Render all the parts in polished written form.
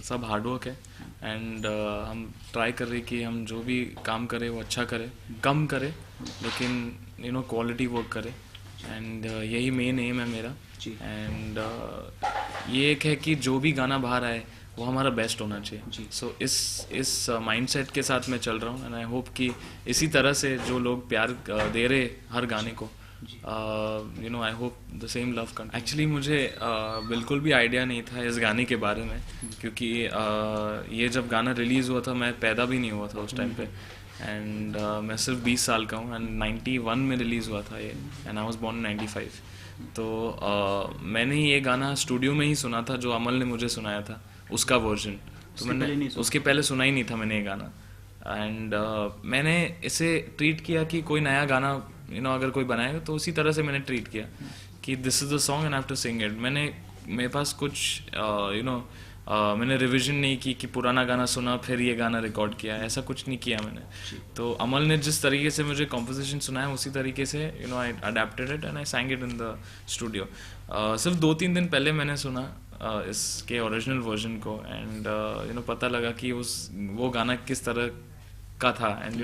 सब हार्डवर्क है एंड हम ट्राई कर रहे कि हम जो भी काम करें वो अच्छा करें, कम करें लेकिन क्वालिटी वर्क करें एंड यही मेन एम है मेरा। एंड ये एक है कि जो भी गाना बाहर आए वो हमारा बेस्ट होना चाहिए। सो इस माइंडसेट के साथ मैं चल रहा हूँ एंड आई होप कि इसी तरह से जो लोग प्यार दे रहे हर गाने को, I hope the same love कन। एक्चुअली मुझे बिल्कुल भी आइडिया नहीं था इस गाने के बारे में, क्योंकि ये जब गाना रिलीज़ हुआ था मैं पैदा भी नहीं हुआ था उस टाइम पे एंड मैं सिर्फ 20 साल का हूँ एंड 91 में रिलीज़ हुआ था ये and I was born in 95। तो मैंने ये गाना स्टूडियो में ही सुना था, जो अमल ने मुझे सुनाया था उसका वर्जन। तो मैंने उसके पहले सुना ही नहीं था मैंने ये गाना एंड मैंने इसे ट्रीट किया कि कोई नया गाना अगर कोई बनाएगा तो उसी तरह से मैंने ट्रीट किया कि this is the song and I have to sing it. मेरे पास कुछ मैंने रिवीजन नहीं की कि पुराना गाना सुना फिर ये गाना रिकॉर्ड किया, ऐसा कुछ नहीं किया मैंने। तो अमल ने जिस तरीके से मुझे कॉम्पोजिशन सुनाया उसी तरीके से I adapted it and I sang it in the studio. सिर्फ 2-3 दिन पहले मैंने सुना इसके ओरिजिनल वर्जन को एंड पता लगा कि वो गाना किस तरह का था एंड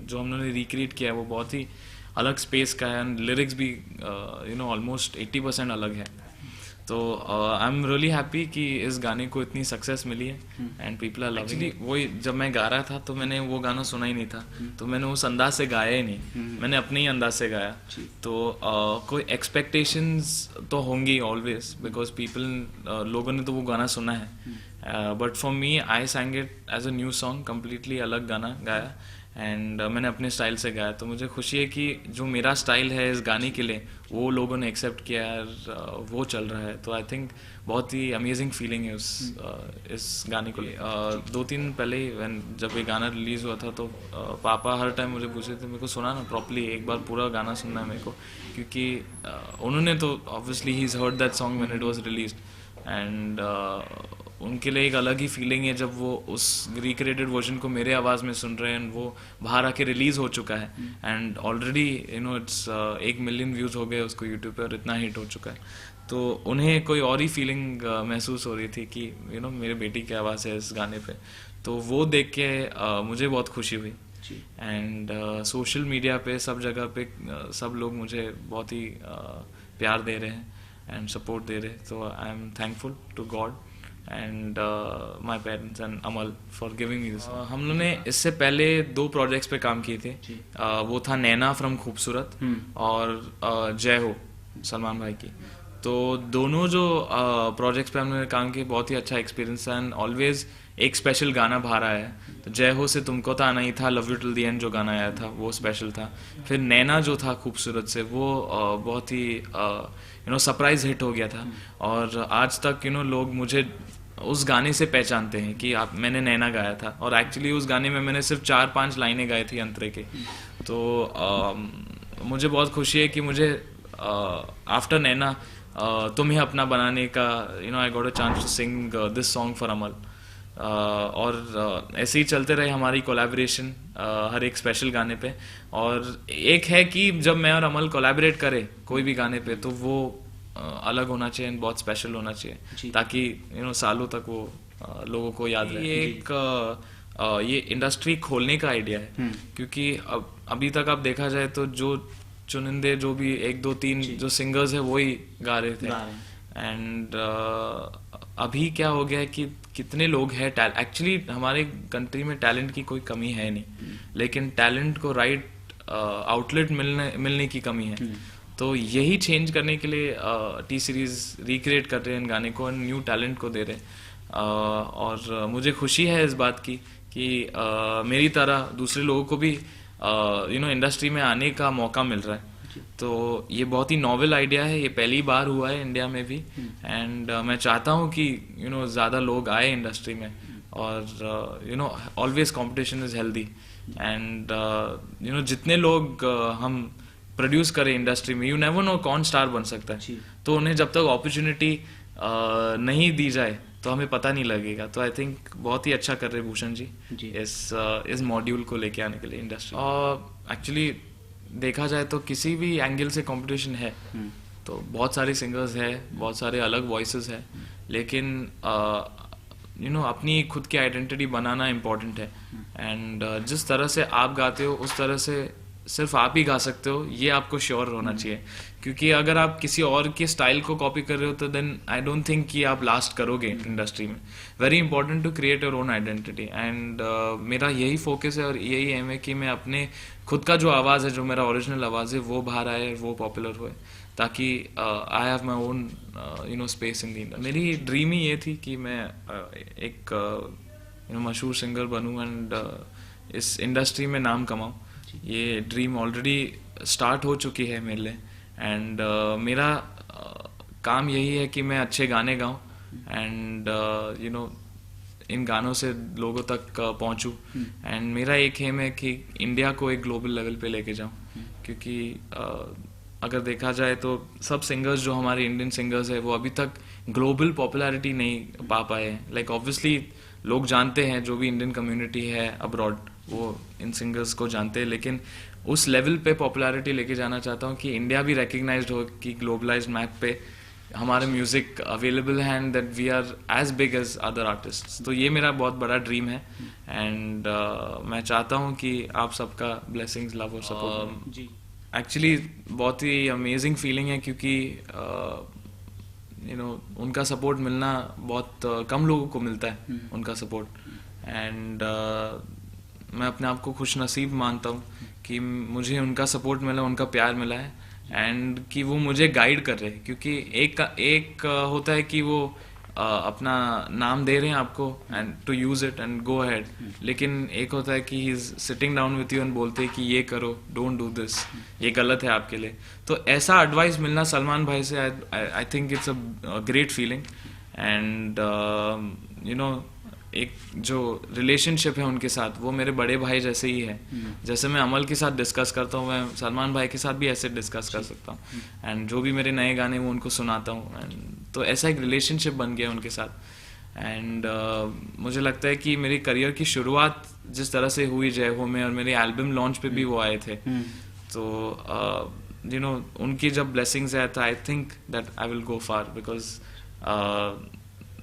जो हमने रिक्रिएट किया है वो बहुत ही अलग स्पेस का है एंड लिरिक्स भी ऑलमोस्ट 80% अलग है। तो आई एम रियली हैप्पी कि इस गाने को इतनी सक्सेस मिली है एंड पीपल आर लविंग। वही जब मैं गा रहा था तो मैंने वो गाना सुना ही नहीं था, तो मैंने उस अंदाज से गाया ही नहीं, मैंने अपने ही अंदाज से गाया। तो कोई एक्सपेक्टेशंस तो होंगी ऑलवेज बिकॉज पीपल लोगों ने तो वो गाना सुना है, but for me I sang it as a new song, completely अलग गाना गाया एंड मैंने अपने स्टाइल से गाया। तो मुझे खुशी है कि जो मेरा स्टाइल है इस गाने के लिए वो लोगों ने एक्सेप्ट किया है और वो चल रहा है। तो आई थिंक बहुत ही अमेजिंग फीलिंग है इस गाने को लिए। 2-3 दिन पहले ही जब ये गाना रिलीज़ हुआ था तो पापा हर टाइम मुझे पूछे थे मेरे को सुना ना प्रॉपर्ली, एक बार पूरा गाना सुनना है मेरे को, क्योंकि उन्होंने तो obviously he is heard that song when it was released and उनके लिए एक अलग ही फीलिंग है जब वो उस रिक्रिएटेड वर्जन को मेरे आवाज़ में सुन रहे हैं एंड वो बाहर आके रिलीज़ हो चुका है and already it's 1 million views हो गए उसको यूट्यूब पे और इतना हिट हो चुका है। तो उन्हें कोई और ही फीलिंग महसूस हो रही थी कि मेरे बेटी की आवाज़ है इस गाने पे। तो वो देख के मुझे बहुत खुशी हुई एंड सोशल मीडिया पे सब जगह पे सब लोग मुझे बहुत ही प्यार दे रहे हैं एंड सपोर्ट दे रहे हैं। तो I am thankful to God and my parents and Amal for giving me this. हम लोगों ने इससे पहले 2 प्रोजेक्ट्स पे काम किए थे। वो था नैना फ्रॉम खूबसूरत और जय हो सलमान भाई की। तो दोनों जो प्रोजेक्ट्स पे हमने काम किए बहुत ही अच्छा एक्सपीरियंस था एंड ऑलवेज एक स्पेशल गाना बाहर आया है। तो जय हो से तुमको तो आना ही था, love you till the end जो गाना आया था वो स्पेशल था। फिर नैना जो था खूबसूरत से वो बहुत ही सरप्राइज हिट हो गया था और आज तक लोग मुझे उस गाने से पहचानते हैं कि मैंने नैना गाया था और एक्चुअली उस गाने में मैंने सिर्फ 4-5 लाइनें गाई थी अंतरे के। तो मुझे बहुत खुशी है कि मुझे आफ्टर नैना तुम्हें अपना बनाने का I got a chance to sing this song for Amal. और ऐसे ही चलते रहे हमारी कोलैबोरेशन हर एक स्पेशल गाने पे। और एक है कि जब मैं और अमल कोलैबोरेट करें कोई भी गाने पे तो वो अलग होना चाहिए, बहुत स्पेशल होना चाहिए ताकि सालों तक वो लोगों को याद रहे। ये एक ये इंडस्ट्री खोलने का आइडिया है क्योंकि अभी तक आप देखा जाए तो जो चुनिंदे जो भी 1-2-3 जो सिंगर्स है वो ही गा रहे थे एंड अभी क्या हो गया है कि कितने लोग हैं। एक्चुअली हमारे कंट्री में टैलेंट की कोई कमी है नहीं, लेकिन टैलेंट को राइट आउटलेट मिलने की कमी है। तो यही चेंज करने के लिए टी सीरीज रिक्रिएट कर रहे हैं गाने को, न्यू टैलेंट को दे रहे हैं। और मुझे खुशी है इस बात की कि मेरी तरह दूसरे लोगों को भी इंडस्ट्री में आने का मौका मिल रहा है। तो ये बहुत ही नॉवेल आइडिया है, ये पहली बार हुआ है इंडिया में भी एंड मैं चाहता हूँ कि ज़्यादा लोग आए इंडस्ट्री में और always competition is healthy and जितने लोग हम प्रोड्यूस करें इंडस्ट्री में, यू नेवर नो कौन स्टार बन सकता है। तो उन्हें जब तक अपॉर्चुनिटी नहीं दी जाए तो हमें पता नहीं लगेगा। तो आई थिंक बहुत ही अच्छा कर रहे भूषण जी इस मॉड्यूल को लेके आने के लिए इंडस्ट्री। एक्चुअली देखा जाए तो किसी भी एंगल से कंपटीशन है तो बहुत सारे सिंगर्स हैं, बहुत सारे अलग वॉइसेस हैं, लेकिन अपनी खुद की आइडेंटिटी बनाना इम्पोर्टेंट है. एंड जिस तरह से आप गाते हो उस तरह से सिर्फ आप ही गा सकते हो, ये आपको श्योर होना चाहिए. क्योंकि अगर आप किसी और के स्टाइल को कॉपी कर रहे हो तो देन आई डोंट थिंक कि आप लास्ट करोगे इंडस्ट्री में. Very important to create your own identity. And मेरा यही फोकस है और यही एम है कि मैं अपने खुद का जो आवाज़ है, जो मेरा ओरिजिनल आवाज़ है, वो बाहर आए, वो पॉपुलर होए, ताकि I have my own space in the. मेरी ड्रीम ही ये थी कि मैं एक मशहूर सिंगर बनूं एंड इस इंडस्ट्री में नाम कमाऊं. ये ड्रीम ऑलरेडी स्टार्ट हो चुकी है मेरे लिए. एंड मेरा काम यही है कि मैं अच्छे गाने गाऊं एंड इन गानों से लोगों तक पहुंचूं. एंड मेरा एक एम है कि इंडिया को एक ग्लोबल लेवल पे लेके जाऊं. क्योंकि अगर देखा जाए तो सब सिंगर्स जो हमारे इंडियन सिंगर्स है वो अभी तक ग्लोबल पॉपुलैरिटी नहीं पा पाए हैं. लाइक ऑब्वियसली लोग जानते हैं, जो भी इंडियन कम्युनिटी है अब्रॉड वो इन सिंगर्स को जानते हैं, लेकिन उस लेवल पे पॉपुलैरिटी लेके जाना चाहता हूँ कि इंडिया भी रिकग्नाइज्ड हो कि ग्लोबलाइज्ड मैप पे हमारा म्यूजिक अवेलेबल है and that we are as big as other artist. तो ये मेरा बहुत बड़ा ड्रीम है. एंड मैं चाहता हूँ कि आप सबका ब्लेसिंग्स, लव और सपोर्ट. एक्चुअली बहुत ही अमेजिंग फीलिंग है क्योंकि उनका सपोर्ट मिलना बहुत कम लोगों को मिलता है, उनका सपोर्ट. एंड मैं अपने आप को खुश नसीब मानता हूँ कि मुझे उनका सपोर्ट मिला, उनका प्यार मिला है एंड कि वो मुझे गाइड कर रहे हैं. क्योंकि एक होता है कि वो अपना नाम दे रहे हैं आपको and to use it and go ahead, लेकिन एक होता है कि he is sitting down with you and बोलते हैं कि ये करो, डोंट डू दिस, ये गलत है आपके लिए. तो ऐसा एडवाइस मिलना सलमान भाई से, I think it's a great feeling. And एक जो रिलेशनशिप है उनके साथ, वो मेरे बड़े भाई जैसे ही है. जैसे मैं अमल के साथ डिस्कस करता हूँ, मैं सलमान भाई के साथ भी ऐसे डिस्कस कर सकता हूँ. एंड जो भी मेरे नए गाने वो उनको सुनाता हूँ. एंड तो ऐसा एक रिलेशनशिप बन गया उनके साथ. एंड मुझे लगता है कि मेरी करियर की शुरुआत जिस तरह से हुई जय हो में, और मेरे एल्बम लॉन्च पे भी वो आए थे, तो उनकी जब ब्लेसिंग्स है तो I think that I will go far. Because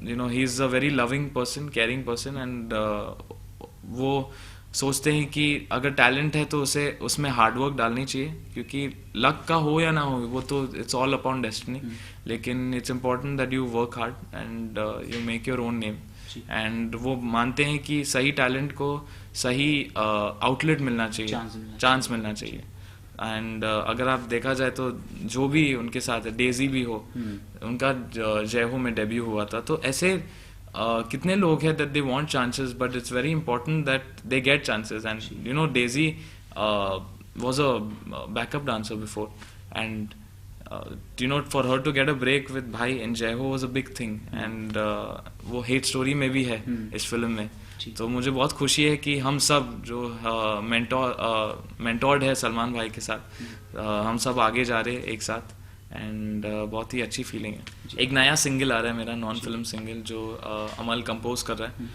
he is a very loving person, caring person, and वो सोचते हैं कि अगर टैलेंट है तो उसे उसमें हार्डवर्क डालनी चाहिए. क्योंकि लक का हो या ना हो वो तो इट्स ऑल अपॉन डेस्टिनी, लेकिन it's important that you work hard and you make your own name. And वो मानते हैं कि सही टैलेंट को सही आउटलेट मिलना चाहिए, चांस मिलना चाहिए. एंड अगर आप देखा जाए तो जो भी उनके साथ है, डेजी भी हो, उनका जय हो में डेब्यू हुआ था. तो ऐसे कितने लोग हैं that they want chances, but it's very important that they get chances. And Daisy was a backup dancer before, and for her to get a break with भाई in Jai Ho was a big thing. And वो हेट स्टोरी में भी है इस film में. तो मुझे बहुत खुशी है कि हम सब जो मेंटोर्ड है सलमान भाई के साथ, हम सब आगे जा रहे हैं एक साथ. एंड बहुत ही अच्छी फीलिंग है. एक नया सिंगल आ रहा है मेरा, नॉन फिल्म सिंगल, जो अमल कंपोज कर रहा है.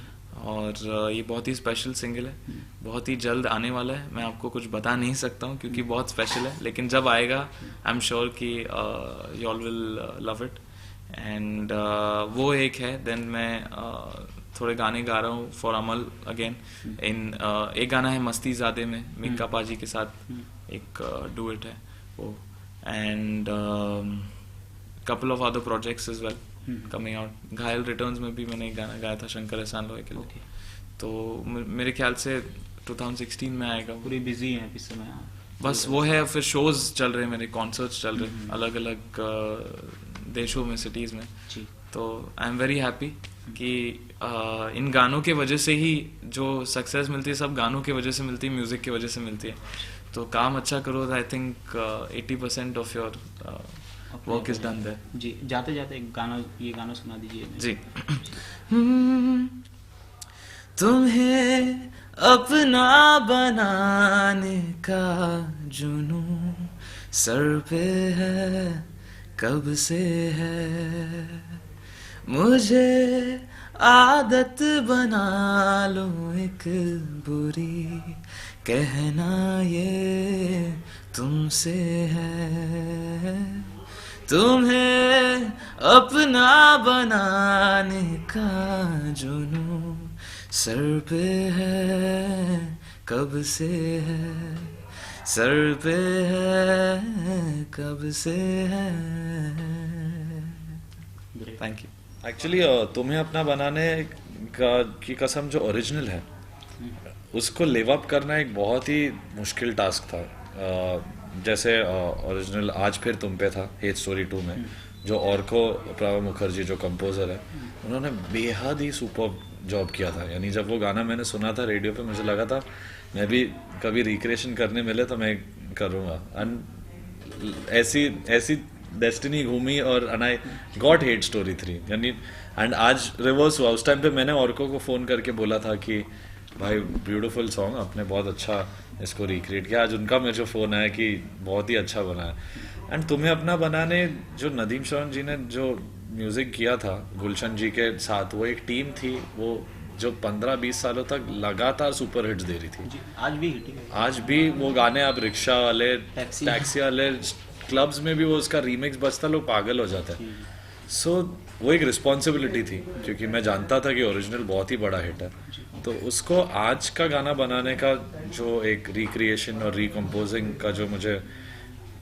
और ये बहुत ही स्पेशल सिंगल है, बहुत ही जल्द आने वाला है. मैं आपको कुछ बता नहीं सकता हूँ क्योंकि बहुत स्पेशल है, लेकिन जब आएगा आई एम श्योर कि you all will love it. And वो एक है. देन मैं थोड़े गाने गा रहा हूँ फॉर अमल अगेन. एक गाना है मस्ती ज़ादे में, मिक्का पाजी के साथ एक डुएट है वो. And couple of other projects is well coming out. घायल रिटर्न्स में भी मैंने एक गाना गाया था शंकर एहसान लोहे के लिए. तो मेरे ख्याल से 2016 में आएगा. पूरी बिजी हैं इस समय. बस वो है. फिर शोज चल रहे हैं मेरे, कॉन्सर्ट्स चल रहे हैं अलग अलग देशों में, सिटीज़ में. तो आई एम वेरी हैप्पी कि इन गानों के वजह से ही जो सक्सेस मिलती है, सब गानों की वजह से मिलती है, म्यूज़िक की वजह से मिलती है. तो काम अच्छा करो, I think 80% of your work is done there. जी, जाते जाते एक गाना, ये गाना सुना दीजिए. जी. तुम्हें अपना बनाने का जुनून सर पे है, कब से है. मुझे आदत बना लो एक बुरी, कहना ये तुमसे है. तुम्हें अपना बनाने का जुनून सर पे है, कब से है, सर पे है, कब से है। Thank you. एक्चुअली तुम्हें अपना बनाने का की कसम जो ओरिजिनल है उसको लिव अप करना एक बहुत ही मुश्किल टास्क था। जैसे ओरिजिनल आज फिर तुम पे था हेट स्टोरी 2 में, जो ऑर्को प्रावा मुखर्जी जो कंपोजर है, उन्होंने बेहद ही सुपर जॉब किया था। यानी जब वो गाना मैंने सुना था रेडियो पे, मुझे लगा था मैं भी कभी रिक्रिएशन करने मिले तो मैं करूँगा। एंड ऐसी डेस्टिनी घूमी और and I got hate story 3 यानी। एंड आज रिवर्स हुआ, उस टाइम पे मैंने ऑर्को को फ़ोन करके बोला था कि भाई ब्यूटीफुल सॉन्ग, आपने बहुत अच्छा इसको रिक्रिएट किया। आज उनका मुझे फ़ोन आया कि बहुत ही अच्छा बना है। एंड तुम्हें अपना बनाने जो नदीम श्रवण जी ने जो म्यूज़िक किया था गुलशन जी के साथ, वो एक टीम थी वो जो 15-20 सालों तक लगातार सुपर हिट्स दे रही थी। जी, आज भी हिटिंग है। आज भी वो गाने, आप रिक्शा वाले, टैक्सी वाले, क्लब्स में भी वो उसका रीमिक्स बजता, लोग पागल हो जाते हैं। सो वो एक रिस्पॉन्सिबिलिटी थी, क्योंकि मैं जानता था कि ओरिजिनल बहुत ही बड़ा हिट है। तो उसको आज का गाना बनाने का जो एक रिक्रिएशन और रिकम्पोजिंग का जो मुझे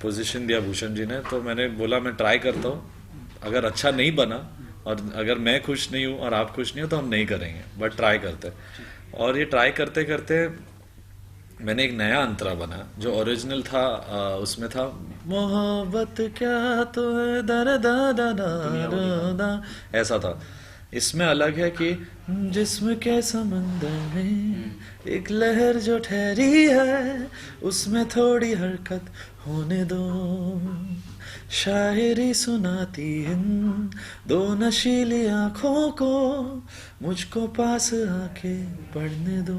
पोजीशन दिया भूषण जी ने, तो मैंने बोला मैं ट्राई करता हूँ। अगर अच्छा नहीं बना और अगर मैं खुश नहीं हूँ और आप खुश नहीं हो तो हम नहीं करेंगे, बट ट्राई करते। और ये ट्राई करते करते मैंने एक नया अंतरा बना। जो ओरिजिनल था उसमें था मोहब्बत क्या तो है दर दा दा दा दा, ऐसा था। इसमें अलग है कि जिस्म के समंदर में एक लहर जो ठहरी है, उसमें थोड़ी हरकत होने दो, शायरी सुनाती इन दो नशीली आंखों को, मुझको पास आके पढ़ने दो,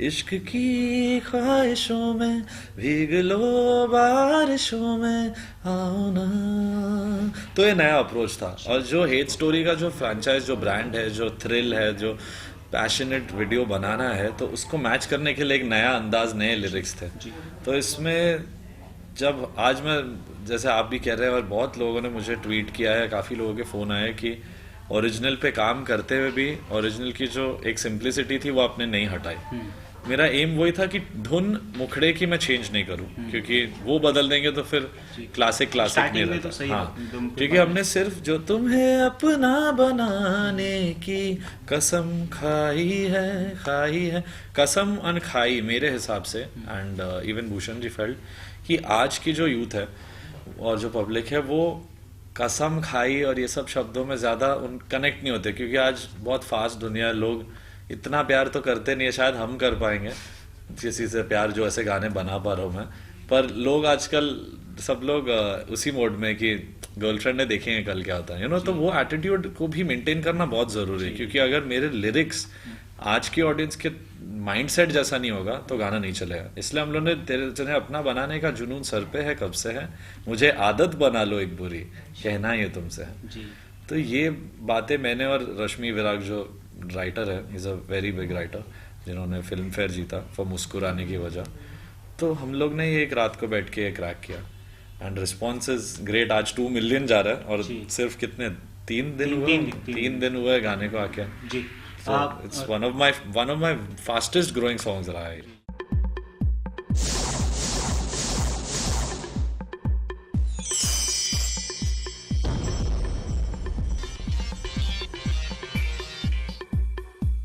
इश्क की ख्वाहिशों में भीग लो, बारिशों में आओ ना। तो ये नया अप्रोच था। और जो हेट स्टोरी का जो फ्रेंचाइज, जो ब्रांड है, जो थ्रिल है, जो पैशनेट वीडियो बनाना है, तो उसको मैच करने के लिए एक नया अंदाज, नए लिरिक्स थे। तो इसमें जब आज मैं, जैसे आप भी कह रहे हैं और बहुत लोगों ने मुझे ट्वीट किया है, काफ़ी लोगों के फ़ोन आए कि ओरिजिनल पे काम करते हुए भी ओरिजिनल की जो एक सिंप्लिसिटी थी वो आपने नहीं हटाई। मेरा एम वही था कि धुन मुखड़े की मैं चेंज नहीं करूं, क्योंकि वो बदल देंगे तो फिर क्लासिक नहीं स्टार्टिंग में तो रहता। सही हाँ, है, एकदम क्योंकि हमने सिर्फ जो तुम्हें अपना बनाने की कसम खाई है, कसम अनखाई मेरे हिसाब से। And even Bhushan ji felt कि आज की जो यूथ है और जो पब्लिक है वो कसम खाई और ये सब शब्दों में ज़्यादा उन कनेक्ट नहीं होते, क्योंकि आज बहुत फास्ट दुनिया है, लोग इतना प्यार तो करते नहीं है। शायद हम कर पाएंगे किसी से प्यार जो ऐसे गाने बना पा रहा हूँ मैं, पर लोग आजकल सब लोग उसी मोड में कि गर्लफ्रेंड ने देखेंगे कल क्या होता है, यू नो। तो वो एटीट्यूड को भी मेंटेन करना बहुत ज़रूरी है, क्योंकि अगर मेरे लिरिक्स आज की ऑडियंस के माइंडसेट जैसा नहीं होगा तो गाना नहीं चलेगा। इसलिए हम लोग ने तेरे अपना बनाने का जुनून सर पे है, कब से है, मुझे आदत बना लो एक बुरी, कहना ये तुमसे है। जी। तो ये बातें मैंने और रश्मि विराग जो राइटर है, is a very big writer, जिन्होंने फिल्म फेयर जीता फॉर मुस्कुराने की वजह, तो हम लोग ने ये एक रात को बैठ के क्रैक किया एंड रिस्पॉन्स इज ग्रेट। आज 2 मिलियन जा रहा है और सिर्फ कितने 3 दिन हुए गाने को आके। जी, So it's one of my fastest growing songs रहा है।